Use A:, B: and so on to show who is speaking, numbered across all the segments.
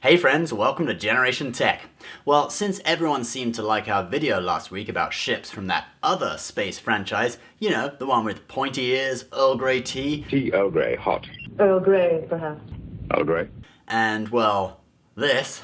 A: Hey friends, welcome to Generation Tech. Well, since everyone seemed to like our video last week about ships from that other space franchise, you know, the one with pointy ears, Earl Grey tea.
B: Tea Earl Grey, hot.
C: Earl Grey, perhaps.
B: Earl Grey.
A: And, well, this.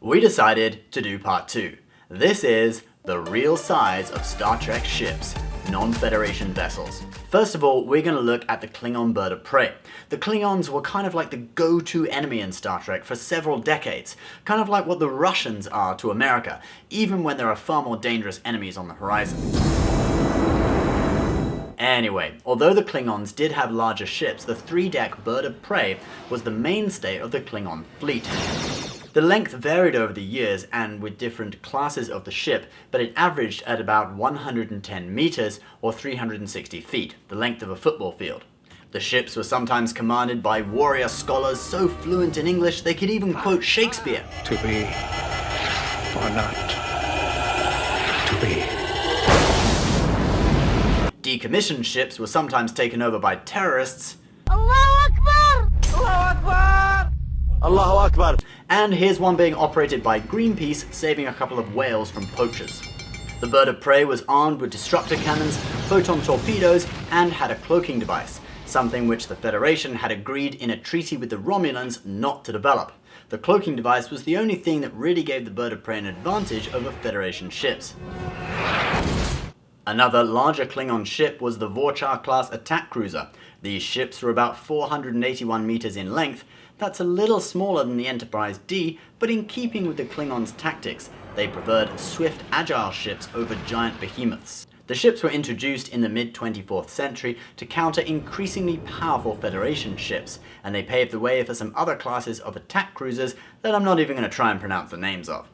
A: We decided to do part 2. This is the real size of Star Trek ships, non-Federation vessels. First of all, we're going to look at the Klingon Bird of Prey. The Klingons were kind of like the go-to enemy in Star Trek for several decades, kind of like what the Russians are to America, even when there are far more dangerous enemies on the horizon. Anyway, although the Klingons did have larger ships, the 3-deck Bird of Prey was the mainstay of the Klingon fleet. The length varied over the years and with different classes of the ship, but it averaged at about 110 meters or 360 feet, the length of a football field. The ships were sometimes commanded by warrior scholars so fluent in English they could even quote Shakespeare.
B: To be or not to be.
A: Decommissioned ships were sometimes taken over by terrorists.
D: Allahu Akbar! Allahu Akbar!
A: Allahu Akbar! And here's one being operated by Greenpeace, saving a couple of whales from poachers. The Bird of Prey was armed with disruptor cannons, photon torpedoes, and had a cloaking device, something which the Federation had agreed in a treaty with the Romulans not to develop. The cloaking device was the only thing that really gave the Bird of Prey an advantage over Federation ships. Another larger Klingon ship was the Vorcha class attack cruiser. These ships were about 481 meters in length. That's a little smaller than the Enterprise D, but in keeping with the Klingons' tactics, they preferred swift, agile ships over giant behemoths. The ships were introduced in the mid-24th century to counter increasingly powerful Federation ships, and they paved the way for some other classes of attack cruisers that I'm not even going to try and pronounce the names of.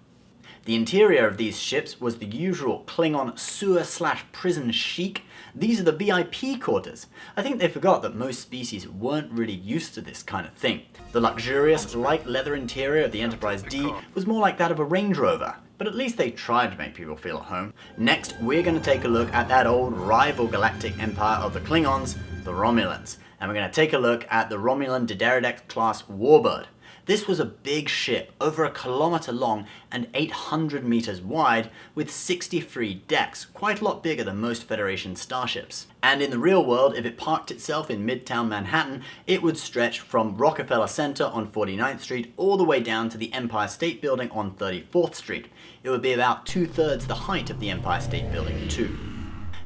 A: The interior of these ships was the usual Klingon sewer/prison chic. These are the VIP quarters. I think they forgot that most species weren't really used to this kind of thing. The luxurious, light leather interior of the Enterprise D was more like that of a Range Rover, but at least they tried to make people feel at home. Next, we're going to take a look at that old rival galactic empire of the Klingons, the Romulans. And we're going to take a look at the Romulan Daddario class Warbird. This was a big ship, over 1 kilometer long and 800 meters wide, with 63 decks, quite a lot bigger than most Federation starships. And in the real world, if it parked itself in Midtown Manhattan, it would stretch from Rockefeller Center on 49th Street all the way down to the Empire State Building on 34th Street. It would be about 2/3 the height of the Empire State Building too.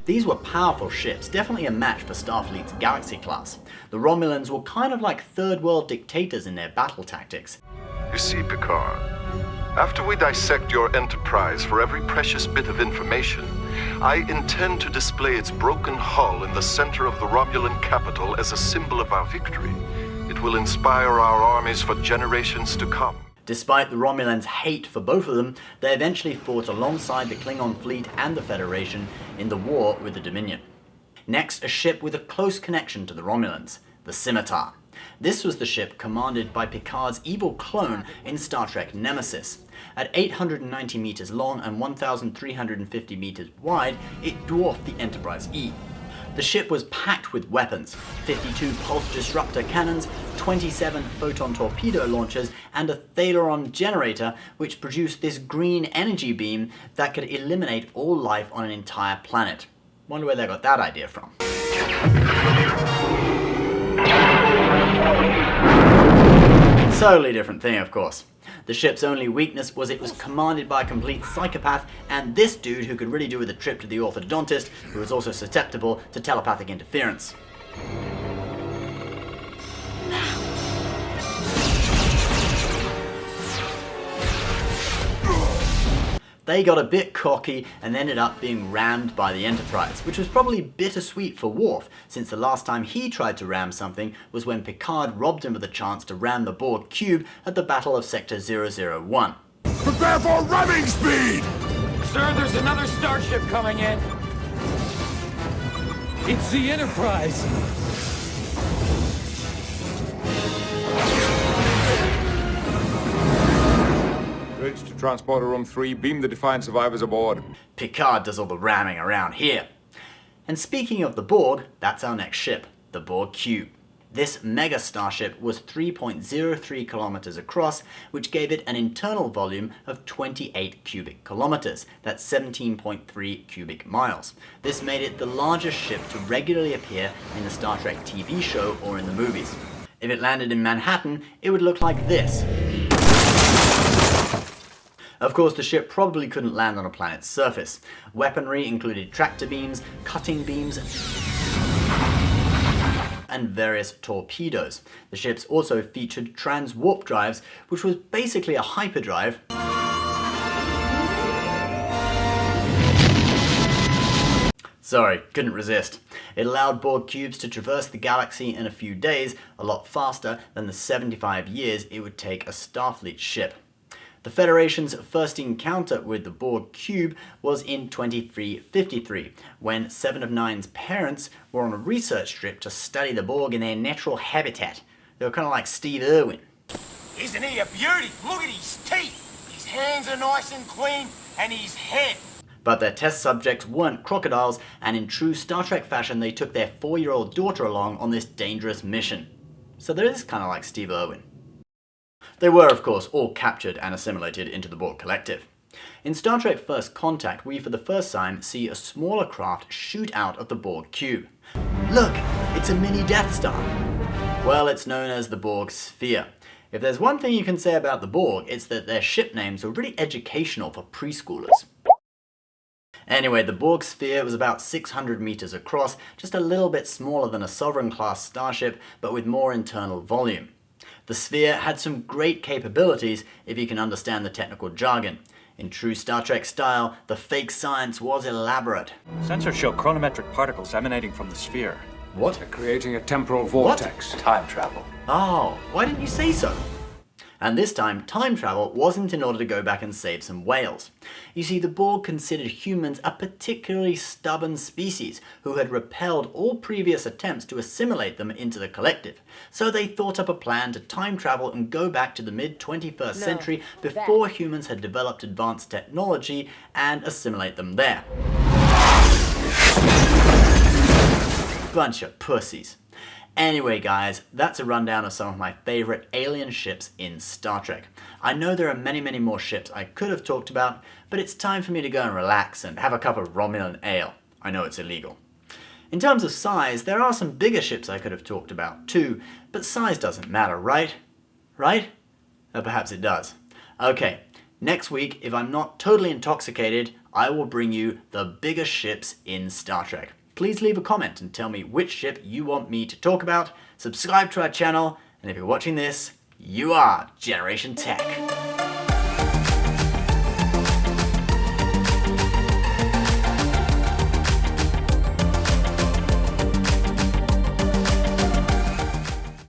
A: These were powerful ships, definitely a match for Starfleet's Galaxy class. The Romulans were kind of like third world dictators in their battle tactics.
E: You see, Picard, after we dissect your Enterprise for every precious bit of information, I intend to display its broken hull in the center of the Romulan capital as a symbol of our victory. It will inspire our armies for generations to come.
A: Despite the Romulans' hate for both of them, they eventually fought alongside the Klingon fleet and the Federation in the war with the Dominion. Next, a ship with a close connection to the Romulans, the Scimitar. This was the ship commanded by Picard's evil clone in Star Trek Nemesis. At 890 meters long and 1,350 meters wide, it dwarfed the Enterprise E. The ship was packed with weapons, 52 pulse disruptor cannons, 27 photon torpedo launchers, and a Thalaron generator which produced this green energy beam that could eliminate all life on an entire planet. Wonder where they got that idea from. Totally different thing, of course. The ship's only weakness was it was commanded by a complete psychopath, and this dude who could really do with a trip to the orthodontist, who was also susceptible to telepathic interference. They got a bit cocky and ended up being rammed by the Enterprise, which was probably bittersweet for Worf, since the last time he tried to ram something was when Picard robbed him of the chance to ram the Borg Cube at the Battle of Sector 001.
F: Prepare for ramming speed!
G: Sir, there's another starship coming in. It's the Enterprise.
F: Bridge to Transporter Room 3, beam the Defiant survivors aboard.
A: Picard does all the ramming around here. And speaking of the Borg, that's our next ship, the Borg Cube. This mega starship was 3.03 kilometers across, which gave it an internal volume of 28 cubic kilometers. That's 17.3 cubic miles. This made it the largest ship to regularly appear in the Star Trek TV show or in the movies. If it landed in Manhattan, it would look like this. Of course, the ship probably couldn't land on a planet's surface. Weaponry included tractor beams, cutting beams, and various torpedoes. The ships also featured trans-warp drives, which was basically a hyperdrive Sorry, couldn't resist. It allowed Borg cubes to traverse the galaxy in a few days, a lot faster than the 75 years it would take a Starfleet ship. The Federation's first encounter with the Borg Cube was in 2353, when 7 of 9's parents were on a research trip to study the Borg in their natural habitat. They were kind of like Steve Irwin.
C: Isn't he a beauty? Look at his teeth! His hands are nice and clean, and his head.
A: But their test subjects weren't crocodiles, and in true Star Trek fashion, they took their 4-year-old daughter along on this dangerous mission. So there is kind of like Steve Irwin. They were, of course, all captured and assimilated into the Borg Collective. In Star Trek First Contact, we for the first time see a smaller craft shoot out of the Borg Cube. Look, it's a mini Death Star. Well, it's known as the Borg Sphere. If there's one thing you can say about the Borg, it's that their ship names are really educational for preschoolers. Anyway, the Borg Sphere was about 600 meters across, just a little bit smaller than a Sovereign-class starship, but with more internal volume. The Sphere had some great capabilities if you can understand the technical jargon. In true Star Trek style, the fake science was elaborate.
H: Sensors show chronometric particles emanating from the sphere.
A: What?
F: They're creating a temporal vortex.
H: Time travel.
A: Oh, why didn't you say so? And this time, time travel wasn't in order to go back and save some whales. You see, the Borg considered humans a particularly stubborn species who had repelled all previous attempts to assimilate them into the collective. So they thought up a plan to time travel and go back to the mid-21st century before humans had developed advanced technology and assimilate them there. Bunch of pussies. Anyway guys, that's a rundown of some of my favorite alien ships in Star Trek. I know there are many more ships I could have talked about, but it's time for me to go and relax and have a cup of Romulan ale. I know it's illegal. In terms of size, there are some bigger ships I could have talked about too, but size doesn't matter, right? Right? Or perhaps it does. Okay, next week, if I'm not totally intoxicated, I will bring you the biggest ships in Star Trek. Please leave a comment and tell me which ship you want me to talk about, subscribe to our channel, and if you're watching this, you are Generation Tech.